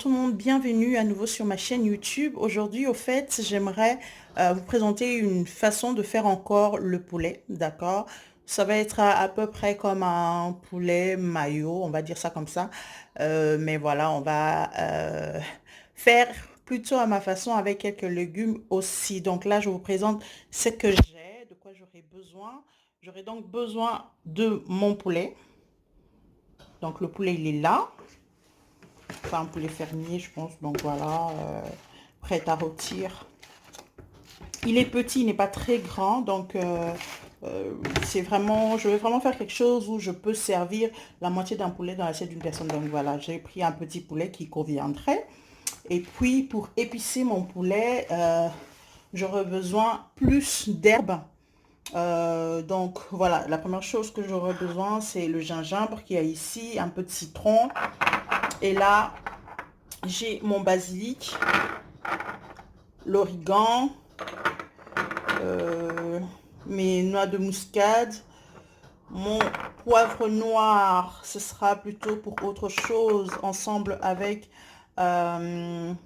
tout le monde, bienvenue à nouveau sur ma chaîne YouTube. Aujourd'hui, au fait, j'aimerais vous présenter une façon de faire encore le poulet, d'accord? Ça va être à peu près comme un poulet mayo, on va dire ça comme ça. Mais voilà, on va faire plutôt à ma façon avec quelques légumes aussi. Donc là, je vous présente ce que j'ai, de quoi j'aurai besoin. J'aurai donc besoin de mon poulet. Donc le poulet, il est là. Enfin, un poulet fermier, je pense. Donc voilà, prêt à rôtir. Il est petit, il n'est pas très grand. Donc c'est vraiment, je vais vraiment faire quelque chose où je peux servir la moitié d'un poulet dans l'assiette d'une personne. Donc voilà, j'ai pris un petit poulet qui conviendrait. Et puis pour épicer mon poulet, j'aurai besoin plus d'herbes. Donc voilà, la première chose que j'aurai besoin, c'est le gingembre qui est ici, un peu de citron. Et là, j'ai mon basilic, l'origan, euh, mes noix de muscade, mon poivre noir, ce sera plutôt pour autre chose, ensemble avec, avec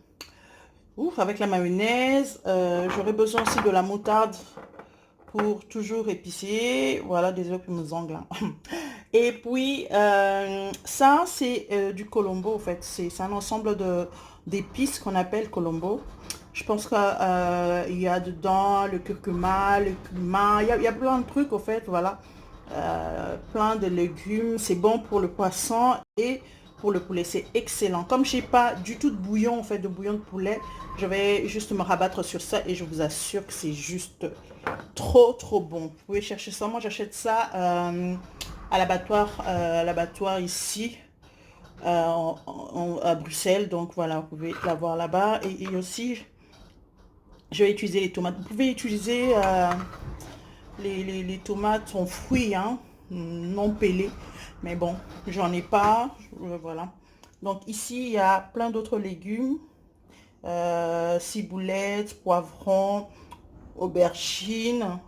la mayonnaise. J'aurai besoin aussi de la moutarde pour toujours épicer. Voilà, désolé pour mes ongles. Et puis, ça, c'est du colombo, en fait. C'est un ensemble d'épices qu'on appelle colombo. Je pense qu'il y a dedans le curcuma, le cumin. Il y a plein de trucs, en fait, voilà. Plein de légumes. C'est bon pour le poisson et pour le poulet. C'est excellent. Comme je n'ai pas du tout de bouillon, en fait, de bouillon de poulet, je vais juste me rabattre sur ça et je vous assure que c'est juste trop bon. Vous pouvez chercher ça. Moi, j'achète ça à l'abattoir ici à Bruxelles. Donc voilà, vous pouvez l'avoir là-bas. Et aussi, je vais utiliser les tomates. Vous pouvez utiliser les tomates en fruits, hein, non pelées. Mais bon, j'en ai pas. Voilà. Donc ici, il y a plein d'autres légumes. Ciboulette, poivron, aubergine,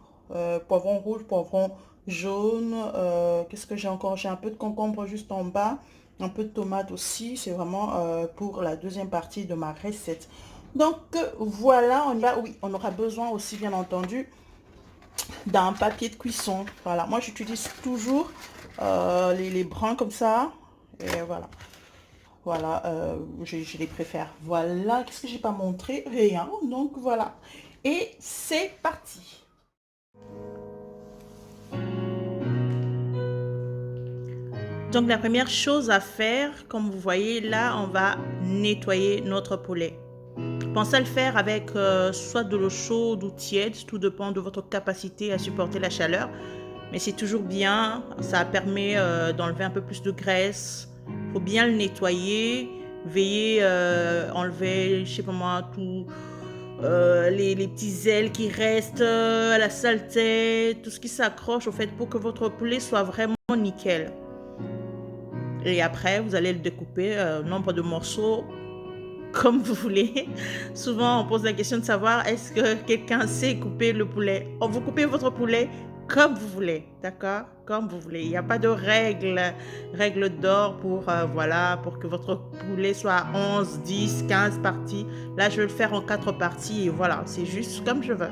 poivron rouge, poivron jaune. Qu'est-ce que j'ai encore? J'ai un peu de concombre juste en bas, un peu de tomate aussi. C'est vraiment pour la deuxième partie de ma recette. Donc voilà, on y va. Oui, on aura besoin aussi bien entendu d'un papier de cuisson. Voilà, moi j'utilise toujours les brins comme ça. Et voilà. Voilà, je les préfère. Voilà, qu'est-ce que j'ai pas montré? Rien, donc voilà. Et c'est parti. Donc la première chose à faire, comme vous voyez là, on va nettoyer notre poulet. Pensez à le faire avec soit de l'eau chaude ou tiède, tout dépend de votre capacité à supporter la chaleur. Mais c'est toujours bien, ça permet d'enlever un peu plus de graisse. Il faut bien le nettoyer, veiller enlever, je sais pas moi, tout, les petits ailes qui restent, la saleté, tout ce qui s'accroche au fait pour que votre poulet soit vraiment nickel. Et après, vous allez le découper nombre de morceaux comme vous voulez. Souvent, on pose la question de savoir est-ce que quelqu'un sait couper le poulet. Oh, vous coupez votre poulet comme vous voulez, d'accord? Comme vous voulez. Il n'y a pas de règle d'or pour, voilà, pour que votre poulet soit 11, 10, 15 parties. Là, je vais le faire en 4 parties et voilà, c'est juste comme je veux.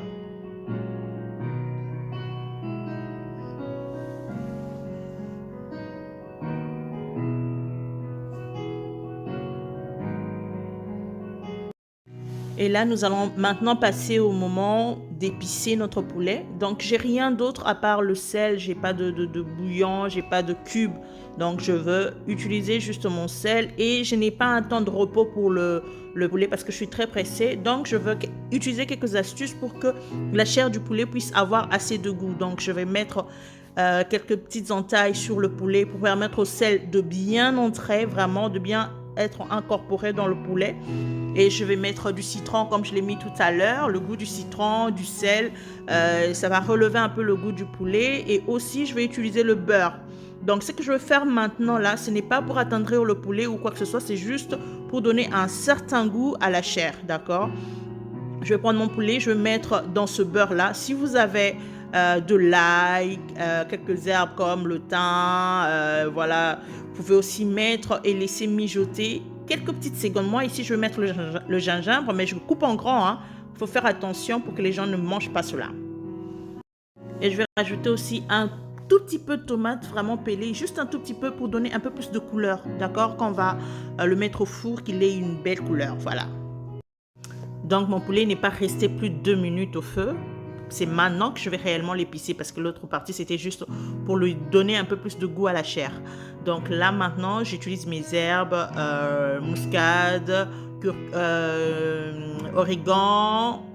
Et là, nous allons maintenant passer au moment d'épicer notre poulet. Donc, j'ai rien d'autre à part le sel. J'ai pas de bouillon, j'ai pas de cube. Donc, je veux utiliser juste mon sel et je n'ai pas un temps de repos pour le poulet parce que je suis très pressée. Donc, je veux utiliser quelques astuces pour que la chair du poulet puisse avoir assez de goût. Donc, je vais mettre quelques petites entailles sur le poulet pour permettre au sel de bien entrer, vraiment de bien être incorporé dans le poulet. Et je vais mettre du citron comme je l'ai mis tout à l'heure, le goût du citron, du sel, ça va relever un peu le goût du poulet. Et aussi, je vais utiliser le beurre. Donc, ce que je vais faire maintenant là, ce n'est pas pour attendrir le poulet ou quoi que ce soit, c'est juste pour donner un certain goût à la chair, d'accord? Je vais prendre mon poulet, je vais mettre dans ce beurre là. Si vous avez de l'ail, quelques herbes comme le thym, voilà, vous pouvez aussi mettre et laisser mijoter quelques petites secondes. Moi, ici, je vais mettre le gingembre, mais je coupe en grand. Hein. Il faut faire attention pour que les gens ne mangent pas cela. Et je vais rajouter aussi un tout petit peu de tomate vraiment pelée, juste un tout petit peu pour donner un peu plus de couleur, d'accord? Quand on va le mettre au four, qu'il ait une belle couleur, voilà. Donc mon poulet n'est pas resté plus de 2 minutes au feu. C'est maintenant que je vais réellement l'épicer parce que l'autre partie c'était juste pour lui donner un peu plus de goût à la chair. Donc là maintenant j'utilise mes herbes, muscade, origan,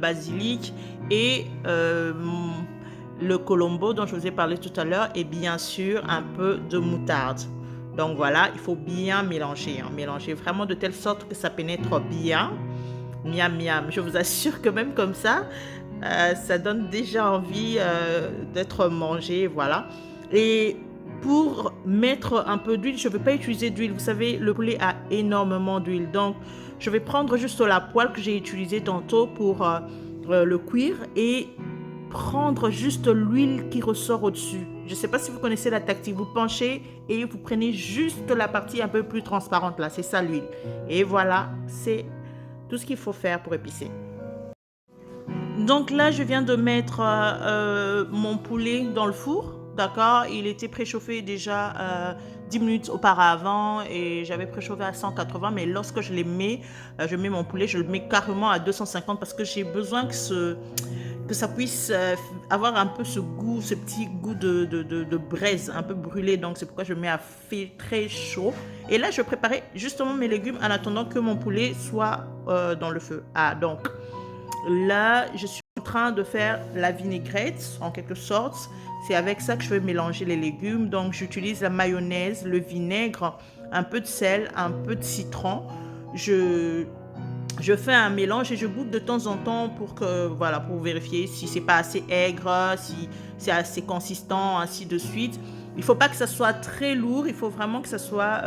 basilic et le colombo dont je vous ai parlé tout à l'heure et bien sûr un peu de moutarde. Donc voilà, il faut bien mélanger, hein, mélanger vraiment de telle sorte que ça pénètre bien. Miam miam, je vous assure que même comme ça, ça donne déjà envie d'être mangé, voilà. Et pour mettre un peu d'huile, je ne vais pas utiliser d'huile. Vous savez, le poulet a énormément d'huile. Donc, je vais prendre juste la poêle que j'ai utilisée tantôt pour le cuire et prendre juste l'huile qui ressort au-dessus. Je ne sais pas si vous connaissez la tactique. Vous penchez et vous prenez juste la partie un peu plus transparente là. C'est ça l'huile. Et voilà, c'est tout ce qu'il faut faire pour épicer. Donc là, je viens de mettre mon poulet dans le four, d'accord? Il était préchauffé déjà 10 minutes auparavant et j'avais préchauffé à 180, mais lorsque je mets mon poulet, je le mets carrément à 250 parce que j'ai besoin que ça puisse avoir un peu ce goût, ce petit goût de braise, un peu brûlé. Donc c'est pourquoi je mets à feu très chaud. Et là, je préparais justement mes légumes en attendant que mon poulet soit dans le feu. Ah, donc là, je suis en train de faire la vinaigrette, en quelque sorte. C'est avec ça que je vais mélanger les légumes. Donc, j'utilise la mayonnaise, le vinaigre, un peu de sel, un peu de citron. Je fais un mélange et je goûte de temps en temps pour vérifier si c'est pas assez aigre, si c'est assez consistant, ainsi de suite. Il ne faut pas que ça soit très lourd, il faut vraiment que ça soit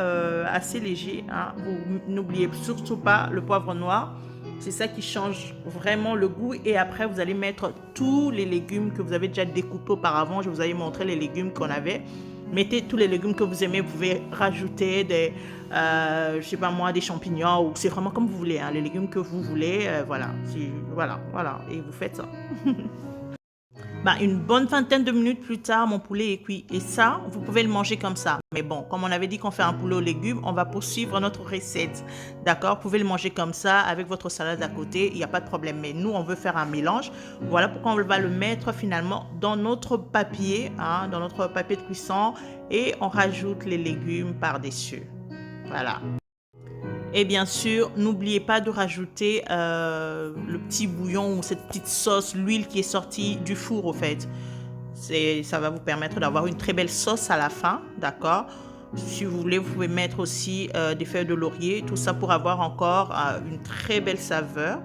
assez léger. Hein. Vous n'oubliez surtout pas le poivre noir. C'est ça qui change vraiment le goût. Et après, vous allez mettre tous les légumes que vous avez déjà découpés auparavant. Je vous avais montré les légumes qu'on avait. Mettez tous les légumes que vous aimez. Vous pouvez rajouter des, je sais pas moi, des champignons. Ou c'est vraiment comme vous voulez. Hein, les légumes que vous voulez. Voilà. Voilà. Et vous faites ça. Une bonne vingtaine de minutes plus tard, mon poulet est cuit. Et ça, vous pouvez le manger comme ça. Mais bon, comme on avait dit qu'on fait un poulet aux légumes, on va poursuivre notre recette. D'accord? Vous pouvez le manger comme ça, avec votre salade à côté. Il n'y a pas de problème. Mais nous, on veut faire un mélange. Voilà pourquoi on va le mettre finalement dans notre papier, hein, dans notre papier de cuisson. Et on rajoute les légumes par-dessus. Voilà. Et bien sûr, n'oubliez pas de rajouter le petit bouillon ou cette petite sauce, l'huile qui est sortie du four au fait. Ça va vous permettre d'avoir une très belle sauce à la fin, d'accord? Si vous voulez, vous pouvez mettre aussi des feuilles de laurier, tout ça pour avoir encore une très belle saveur.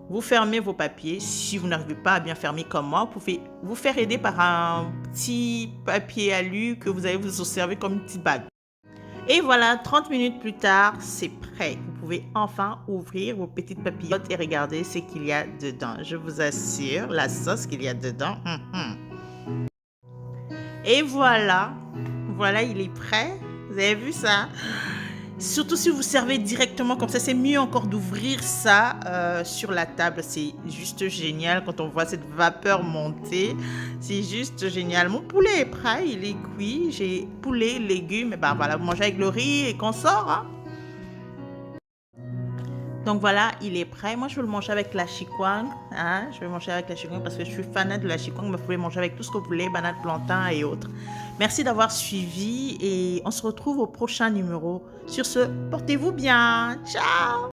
Vous fermez vos papiers. Si vous n'arrivez pas à bien fermer comme moi, vous pouvez vous faire aider par un petit papier alu que vous allez vous servir comme une petite bague. Et voilà, 30 minutes plus tard, c'est prêt. Vous pouvez enfin ouvrir vos petites papillotes et regarder ce qu'il y a dedans. Je vous assure, la sauce qu'il y a dedans. Et voilà, il est prêt. Vous avez vu ça? Surtout si vous servez directement comme ça, c'est mieux encore d'ouvrir ça sur la table. C'est juste génial quand on voit cette vapeur monter. C'est juste génial. Mon poulet est prêt, il est cuit. J'ai poulet, légumes. Et voilà, vous mangez avec le riz et qu'on sort. Hein. Donc voilà, il est prêt. Moi, je vais le manger avec la chikwang. Hein? Je vais manger avec la chikwang parce que je suis fan de la chikwang. Mais vous pouvez manger avec tout ce que vous voulez, bananes, plantain et autres. Merci d'avoir suivi et on se retrouve au prochain numéro. Sur ce, portez-vous bien. Ciao!